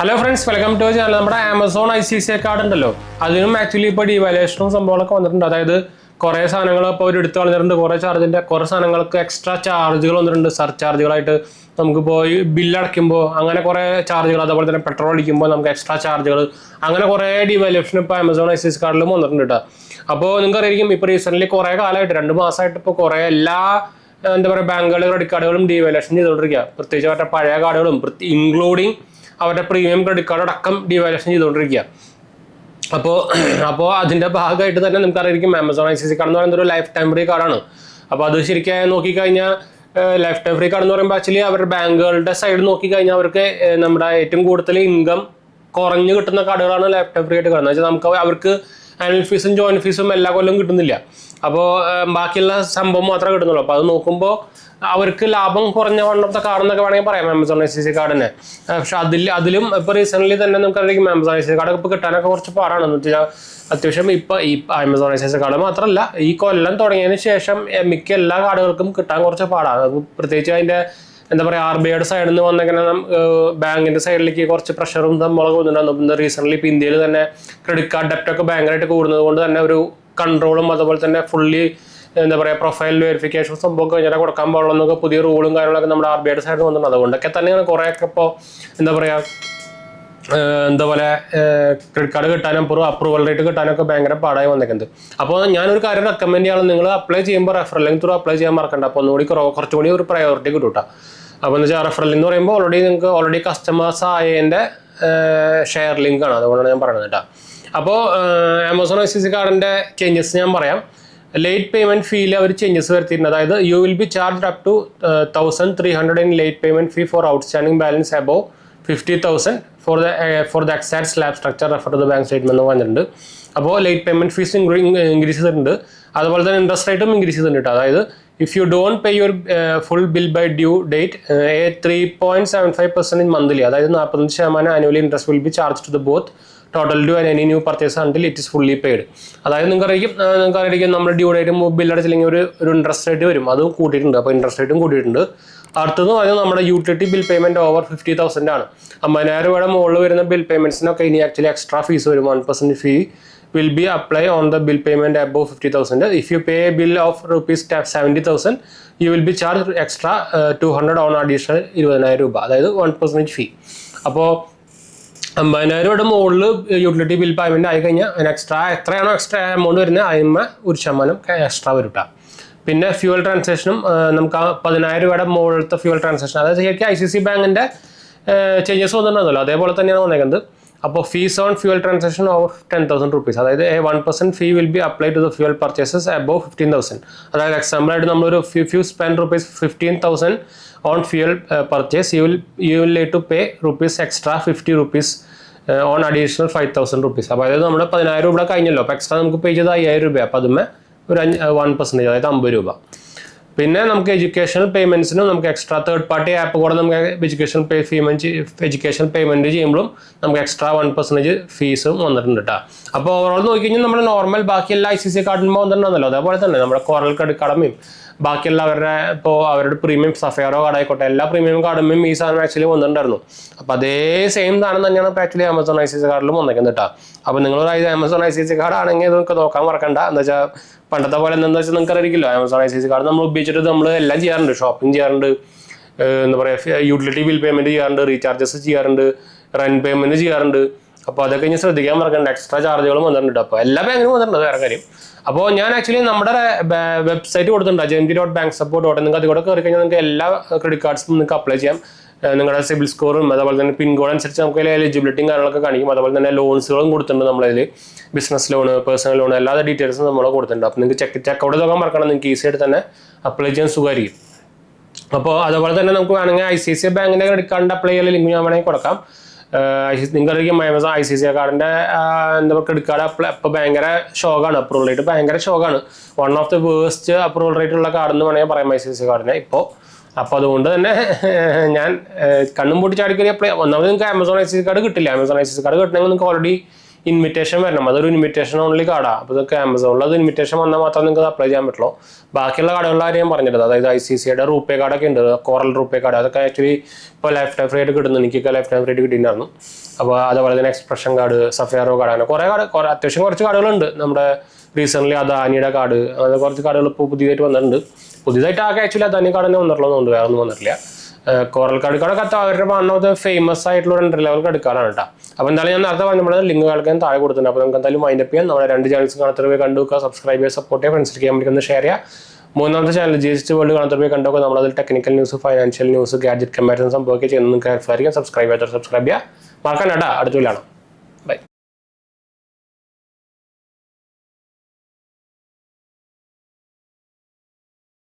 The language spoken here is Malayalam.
Hello friends, welcome to channel. നമ്മുടെ ആമസോൺ ICICI കാർഡ് ഉണ്ടല്ലോ, അതിനും ആക്ച്വലി ഇപ്പോൾ ഡീവാലുവേഷനും സംഭവങ്ങളൊക്കെ വന്നിട്ടുണ്ട്. അതായത് കുറേ സാധനങ്ങൾ ഇപ്പോൾ ഒരു എടുത്ത് കളഞ്ഞിട്ടുണ്ട്, കുറേ സാധനങ്ങൾക്ക് എക്സ്ട്രാ ചാർജുകൾ വന്നിട്ടുണ്ട്. സർചാർജുകളായിട്ട് നമുക്കിപ്പോൾ ഈ ബില്ല് അടയ്ക്കുമ്പോൾ അങ്ങനെ കുറേ ചാർജുകൾ, അതുപോലെ തന്നെ പെട്രോൾ അടിക്കുമ്പോൾ നമുക്ക് എക്സ്ട്രാ ചാർജുകൾ, അങ്ങനെ കുറേ ഡീവാലുവേഷൻ ഇപ്പോൾ ആമസോൺ ICICI കാർഡിലും വന്നിട്ടുണ്ട് കേട്ടോ. അപ്പോൾ നിങ്ങൾക്ക് അറിയാം, ഇപ്പോൾ റീസെൻ്റ്ലി കുറേ കാലമായിട്ട് 2 മാസമായിട്ട് ഇപ്പോൾ കുറേ എല്ലാ എന്താ പറയുക ബാങ്കുകൾ ക്രെഡിറ്റ് കാർഡുകളും ഡീവാലുവേഷൻ ചെയ്തുകൊണ്ടിരിക്കുക. പ്രത്യേകിച്ച് അവരുടെ പഴയ കാർഡുകളും ഇൻക്ലൂഡിങ് അവരുടെ പ്രീമിയം ക്രെഡിറ്റ് കാർഡ് അടക്കം ഡീവാലുവേഷൻ ചെയ്തുകൊണ്ടിരിക്കുക. അപ്പോൾ അതിൻ്റെ ഭാഗമായിട്ട് തന്നെ നമുക്കറിയാം ആമസോൺ ICICI കാർഡ് എന്ന് പറയുന്നത് ഒരു ലൈഫ് ടൈം ഫ്രീ കാർഡാണ്. അപ്പോൾ അത് ശരിക്കും നോക്കിക്കഴിഞ്ഞാൽ ലൈഫ് ടൈം ഫ്രീ കാർഡ് എന്ന് പറയുമ്പോൾ ആക്ച്വലി അവരുടെ ബാങ്കുകളുടെ സൈഡ് നോക്കിക്കഴിഞ്ഞാൽ അവർക്ക് നമ്മുടെ ഏറ്റവും കൂടുതൽ ഇൻകം കുറഞ്ഞ് കിട്ടുന്ന കാർഡുകളാണ് ലൈഫ് ടൈം ഫ്രീ ആയിട്ട് കാണുന്നത്. വെച്ചാൽ നമുക്ക് അവർക്ക് ആനുവൽ ഫീസും ജോയിന്റ് ഫീസും എല്ലാ കൊല്ലം കിട്ടുന്നില്ല. അപ്പോൾ ബാക്കിയുള്ള സംഭവം മാത്രമേ കിട്ടുന്നുള്ളൂ. അപ്പോൾ അത് നോക്കുമ്പോൾ അവർക്ക് ലാഭം കുറഞ്ഞ വണ്ണത്തെ കാർഡ് എന്നൊക്കെ വേണമെങ്കിൽ പറയാം ആമസോൺ ICICI കാർഡിനെ. പക്ഷെ അതിലും ഇപ്പോൾ റീസെൻ്റ്ലി തന്നെ നമുക്കറിയാം ആമസോൺ ICICI കാർഡ് ഇപ്പോൾ കിട്ടാനൊക്കെ കുറച്ച് പാടാണ്. എന്ന് വെച്ചാൽ അത്യാവശ്യം ഇപ്പോൾ ഈ ആമസോൺ ICICI കാർഡ് മാത്രമല്ല, ഈ കൊല്ലം തുടങ്ങിയതിന് ശേഷം മിക്ക എല്ലാ കാർഡുകൾക്കും കിട്ടാൻ കുറച്ച് പാടാണ്. അത് പ്രത്യേകിച്ച് അതിൻ്റെ എന്താ പറയുക RBIയുടെ സൈഡിൽ നിന്ന് വന്നിങ്ങനെ ബാങ്കിൻ്റെ സൈഡിലേക്ക് കുറച്ച് പ്രഷറും നമ്മളൊക്കെ വന്നിട്ടുണ്ടാകുന്നു. റീസെൻ്റ്ലി ഇപ്പോൾ ഇന്ത്യയിൽ തന്നെ ക്രെഡിറ്റ് കാർഡ് ഡെപ്റ്റൊക്കെ ഭയങ്കരമായിട്ട് കൂടുന്നത് കൊണ്ട് തന്നെ ഒരു കൺട്രോളും അതുപോലെ തന്നെ ഫുള്ളി എന്താ പറയുക പ്രൊഫൈൽ വെരിഫിക്കേഷൻ സംഭവം കഴിഞ്ഞാൽ കൊടുക്കാൻ പാടുള്ളൂ എന്നൊക്കെ പുതിയ റൂളും കാര്യങ്ങളൊക്കെ നമ്മുടെ RBIയുടെ സൈഡിൽ വന്നിട്ടുണ്ട്. അതുകൊണ്ടൊക്കെ തന്നെയാണ് കുറേയൊക്കെ ഇപ്പോൾ എന്താ പറയുക പോലെ ക്രെഡിറ്റ് കാർഡ് കിട്ടാനും അപ്രൂവൽ റേറ്റ് കിട്ടാനൊക്കെ ഭയങ്കര പാടായി വന്നേക്കുന്നത്. അപ്പോൾ ഞാനൊരു കാര്യം റെക്കമെൻഡ് ചെയ്യാൻ, നിങ്ങൾ അപ്ലൈ ചെയ്യുമ്പോൾ റെഫറൽ ലിങ്ക് ത്രൂ അപ്ലൈ ചെയ്യാൻ മറക്കണ്ട. അപ്പോൾ ഒന്നുകൂടി കുറച്ചുകൂടി ഒരു പ്രയോറിറ്റി കിട്ടും കേട്ടോ. അപ്പോൾ എന്ന് വെച്ചാൽ റെഫറൽ എന്ന് പറയുമ്പോൾ ഓൾറെഡി കസ്റ്റമേഴ്സ് ആയതിൻ്റെ ഷെയർ ലിങ്കാണ്, അതുകൊണ്ടാണ് ഞാൻ പറയുന്നത് കേട്ടോ. അപ്പോൾ ആമസോൺ ICICI കാർഡിൻ്റെ ചേഞ്ചസ് ഞാൻ പറയാം. ലേറ്റ് പേയ്മെൻറ്റ് ഫീയിൽ അവർ ചേഞ്ചസ് വരുത്തിയിട്ടുണ്ട്. അതായത് you will be charge up to 1300 in late payment fee for outstanding balance above 50,000 for the exact slab structure refer to the bank statement എന്ന് പറഞ്ഞിട്ടുണ്ട്. അപ്പോൾ ലേറ്റ് പേയ്മെൻറ്റ് ഫീസ് ഇൻക്രീസ് ചെയ്തിട്ടുണ്ട്. അതുപോലെ തന്നെ ഇൻട്രസ്റ്റ് റേറ്റും ഇൻക്രീസ് ചെയ്തിട്ടുണ്ട്. അതായത് if you don't pay your full bill by due date 3.75% in monthly, അതായത് 45% annually interest will be charge to the both total due and any new purchase until it is fully paid. അതായത് നിങ്ങൾക്കറിയാം നമ്മുടെ ഡ്യൂ ഡേറ്റ് ബില്ലടച്ചില്ലെങ്കിൽ ഒരു ഇൻട്രസ്റ്റ് റേറ്റ് വരും, അതും കൂട്ടിയിട്ടുണ്ട്. അപ്പോൾ ഇൻട്രസ്റ്റ് റേറ്റും കൂട്ടിയിട്ടുണ്ട്. അടുത്തത് പറഞ്ഞാൽ നമ്മുടെ യൂട്ടിലിറ്റി ബിൽ പേയ്മെൻറ്റ് ഓവർ 50,000 ആണ്. 50,000 രൂപയുടെ മുകളിൽ വരുന്ന ബിൽ പേയ്മെൻറ്റ്സിനൊക്കെ ഇനി ആക്ച്വലി എക്സ്ട്രാ ഫീസ് വരും. 1% ഫീ will be apply on the bill payment above 50,000. If you pay a bill of rupees 70,000, you will be charged extra 200 on additional 20,000 രൂപ, അതായത് 1% ഫീ. അപ്പോൾ 50,000 രൂപയുടെ മുകളിൽ യൂട്ടിലിറ്റി ബിൽ പേയ്മെൻറ്റ് ആയി കഴിഞ്ഞാൽ അതിന് എത്രയാണോ എക്സ്ട്രാ എമൗണ്ട് വരുന്നത് അതിന്മേൽ 1% എക്സ്ട്രാ വരും കേട്ടോ. പിന്നെ ഫ്യൂവൽ ട്രാൻസാക്ഷനും നമുക്ക് 10,000 രൂപയുടെ മുകളിലത്തെ ഫ്യൂവൽ ട്രാൻസാക്ഷൻ, അതായത് ശരിക്കും ICICI ബാങ്കിൻ്റെ ചേഞ്ചസ് വന്നിട്ടുണ്ടല്ലോ അതേപോലെ തന്നെയാണ് വന്നേക്കുന്നത്. അപ്പോൾ fees on fuel transaction over 10,000 rupees, അതായത് 1% fee will be apply to the fuel purchases above 15,000. അതായത് എക്സാമ്പിളായിട്ട് നമ്മളൊരു few spend rupees 15,000 on fuel purchase, you will need to pay extra 50 rupees on additional 5,000 rupees. അപ്പോൾ അതായത് നമ്മുടെ 10,000 രൂപ കഴിഞ്ഞല്ലോ, അപ്പോൾ എക്സ്ട്രാ നമുക്ക് പേ ചെയ്ത് 5,000 രൂപ. അപ്പോൾ അതുമേ ഒരു 1%, അതായത് 50 രൂപ. പിന്നെ നമുക്ക് എഡ്യൂക്കേഷണൽ പേയ്മെൻറ്റ്സിനും നമുക്ക് എക്സ്ട്രാ തേർഡ് പാർട്ടി ആപ്പ് കൂടെ നമുക്ക് എഡ്യൂക്കേഷൻ പേയ്മെൻറ്റ് ചെയ്യുമ്പോഴും നമുക്ക് എക്സ്ട്രാ 1% ഫീസും വന്നിട്ടുണ്ട് കേട്ടോ. അപ്പോൾ ഓവറോൾ നോക്കിക്കഴിഞ്ഞാൽ നമ്മുടെ നോർമൽ ബാക്കിയെല്ലാ ICICI കാർഡിനുമ്പോൾ വന്നിട്ടുണ്ടല്ലോ, അതേപോലെ തന്നെ നമ്മുടെ കോറൽ ക്രെഡിറ്റ് കാർഡും ബാക്കിയുള്ള അവരുടെ പ്രീമിയം സഫയറോ കാർഡായിക്കോട്ടെ, എല്ലാ പ്രീമിയം കാർഡും ഈ സാധനം ആക്ച്വലി വന്നിട്ടുണ്ടായിരുന്നു. അപ്പോൾ അതേ സെയിം സാധനം തന്നെയാണ് ഇപ്പോൾ ആക്ച്വലി ആമസോൺ ICICI കാർഡിലും വന്നേക്കുന്നത് കേട്ടോ. അപ്പോൾ നിങ്ങൾ ആമസോൺ ICICI കാർഡ് ആണെങ്കിൽ ഇതൊക്കെ നോക്കാൻ മറക്കണ്ട. എന്താ വെച്ചാൽ പണ്ടത്തെ പോലെ എന്താണെന്ന് വെച്ചാൽ നിങ്ങൾക്ക് അറിയില്ലോ, ആമസോൺ ICICI കാർഡ് നമ്മൾ ഉപയോഗിച്ചിട്ട് നമ്മൾ എല്ലാം ചെയ്യാറുണ്ട്. ഷോപ്പിംഗ് ചെയ്യാറുണ്ട്, എന്താ പറയുക യൂട്ടിലിറ്റി ബിൽ പേയ്മെൻറ്റ് ചെയ്യാറുണ്ട്, റീചാർജസ് ചെയ്യാറുണ്ട്, റെന്റ് പേയ്മെൻറ്റ് ചെയ്യാറുണ്ട്. അപ്പോൾ അതൊക്കെ ഇനി ശ്രദ്ധിക്കാൻ മറക്കണ്ട. എക്സ്ട്രാ ചാർജുകളും വന്നിട്ടുണ്ട്. അപ്പോൾ എല്ലാ ബാങ്കിനും വന്നിട്ടുണ്ട്, വേറെ കാര്യം. അപ്പോൾ ഞാൻ ആക്ച്വലി നമ്മുടെ വെബ്സൈറ്റ് കൊടുത്തിട്ടുണ്ട്, jmg.banksupport. നിങ്ങൾക്ക് അതിലൂടെ കയറി കഴിഞ്ഞാൽ നിങ്ങൾക്ക് എല്ലാ ക്രെഡിറ്റ് കാർഡ്സും നിങ്ങൾക്ക് അപ്ലൈ ചെയ്യാം. നിങ്ങളുടെ സിബിൽ സ്കോറും അതുപോലെ തന്നെ പിൻ കോഡ് അനുസരിച്ച് നമുക്ക് എലിജിബിലിറ്റിയും കാര്യങ്ങളൊക്കെ കാണിക്കും. അതുപോലെ തന്നെ ലോൺസുകളും കൊടുത്തിട്ടുണ്ട് നമ്മളതിൽ, ബിസിനസ് ലോണ്, പേഴ്സണൽ ലോൺ, എല്ലാ ഡീറ്റെയിൽസും നമ്മൾ കൊടുത്തിട്ടുണ്ട്. അപ്പോൾ നിങ്ങൾക്ക് ചെക്കൗട്ട് നോക്കാൻ മറക്കണം, നിങ്ങൾക്ക് ഈസി ആയിട്ട് തന്നെ അപ്ലൈ ചെയ്യാൻ സുഖമായിരിക്കും. അപ്പോൾ അതുപോലെ തന്നെ നമുക്ക് വേണമെങ്കിൽ ICICI ബാങ്കിൻ്റെ ക്രെഡിറ്റ് കാർഡിൻ്റെ അപ്ലൈ ചെയ്യാൻ ലിങ്ക് ഞാൻ വേണമെങ്കിൽ കൊടുക്കാം. നിങ്ങൾക്കറിയാം ആമസോൺ ICICI കാർഡിൻ്റെ എന്താ പറയുക ക്രെഡിറ്റ് കാർഡ് ഇപ്പോൾ ഭയങ്കര ഷോക്കാണ്, അപ്രൂവൽ റേറ്റ് ഭയങ്കര ഷോക്കാണ്. One of the best approval rate ഉള്ള കാർഡെന്ന് വേണമെങ്കിൽ പറയാം ICICI കാർഡിനെ ഇപ്പോൾ. അപ്പോൾ അതുകൊണ്ട് തന്നെ ഞാൻ കണ്ണും പൊട്ടി ചാടിക്കറി അപ്ലൈ. ഒന്നാമത് നിങ്ങൾക്ക് ആമസോൺ ICICI കാർഡ് കിട്ടില്ല. ആമസോൺ ICICI കാർഡ് കിട്ടണമെങ്കിൽ നിങ്ങൾക്ക് ഓൾറെഡി ഇൻവിറ്റേഷൻ വരണം. അതൊരു ഇൻവിറ്റേഷൻ ഓൺലി കാർഡാണ്. അപ്പോൾ ഇതൊക്കെ ആമസോണിൽ അത് ഇൻവിറ്റേഷൻ വന്നാൽ മാത്രമേ നിങ്ങൾക്ക് അപ്ലൈ ചെയ്യാൻ പറ്റുള്ളൂ. ബാക്കിയുള്ള കാർഡുകളുടെ കാര്യം ഞാൻ പറഞ്ഞിട്ടുണ്ട്. അതായത് ICICIയുടെ റൂപേ കാർഡൊക്കെ ഉണ്ട്, കോറൽ റൂപേ കാർഡ്, അതൊക്കെ ആക്ച്വലി ഇപ്പോൾ ലൈഫ് ടൈം ഫ്രീ ആയിട്ട് കിട്ടുന്നു. എനിക്കൊക്കെ ലൈഫ് ടൈം ഫ്രീ ആയിട്ട് കിട്ടിയിട്ടുണ്ടായിരുന്നു. അപ്പോൾ അതുപോലെ തന്നെ എക്സ്പ്രഷൻ കാർഡ്, സഫാരോ കാർഡ്, അങ്ങനെ അത്യാവശ്യം കുറച്ച് കാർഡുകളുണ്ട്. നമ്മുടെ റീസെൻ്റ്ലി അദാനിയുടെ കാർഡ്, അങ്ങനെ കുറച്ച് കാർഡുകൾ ഇപ്പോൾ പുതിയതായിട്ട് വന്നിട്ടുണ്ട്. പുതിയതായിട്ട് ആകെ ആക്ച്വലി അദാനി കാർഡ് തന്നെ വന്നിട്ടുള്ളതുകൊണ്ട് വേറെ ഒന്നും വന്നിട്ടില്ല. കോറൽ കാർഡൊക്കെ അവരുടെ വൺ ഓഫ് ദ ഫേമസ് ആയിട്ടുള്ള ഒരു എൻട്രി ലെവൽ കാർഡാണ് കേട്ടോ. അപ്പോൾ എന്തായാലും ഞാൻ നേരത്തെ പറഞ്ഞ ലിങ്കുകൾക്ക് ഞാൻ താഴെ കൊടുത്തിട്ടുണ്ട്. അപ്പോൾ നമുക്ക് എന്തായാലും വൈൻഡപ്പ് ചെയ്യാം. നമ്മുടെ 2 ചാനൽസ് കാണാത്തവരെ കണ്ടു നോക്കുക, സബ്സ്ക്രൈബ് ചെയ്യുക, സപ്പോർട്ട് ചെയ്യുക, ഫ്രണ്ട്സിലേക്ക് ചെയ്യാൻ വേണ്ടി ഒന്ന് ഷെയർ ചെയ്യുക. 3ാമത്തെ ചാനൽ GST വേൾഡ് കാണാത്തവരെ കണ്ടോക്കുക. നമ്മളതിൽ technical news, financial news, gadget comparison സംഭവമൊക്കെ ചെയ്യുന്നത് നിങ്ങൾക്ക് ഹെൽപ്പ് ആയിരിക്കും. സബ്സ്ക്രൈബ് ചെയ്യുക. മറക്കാൻ കേട്ടോ, അടുത്ത വീഡിയോ കാണാം.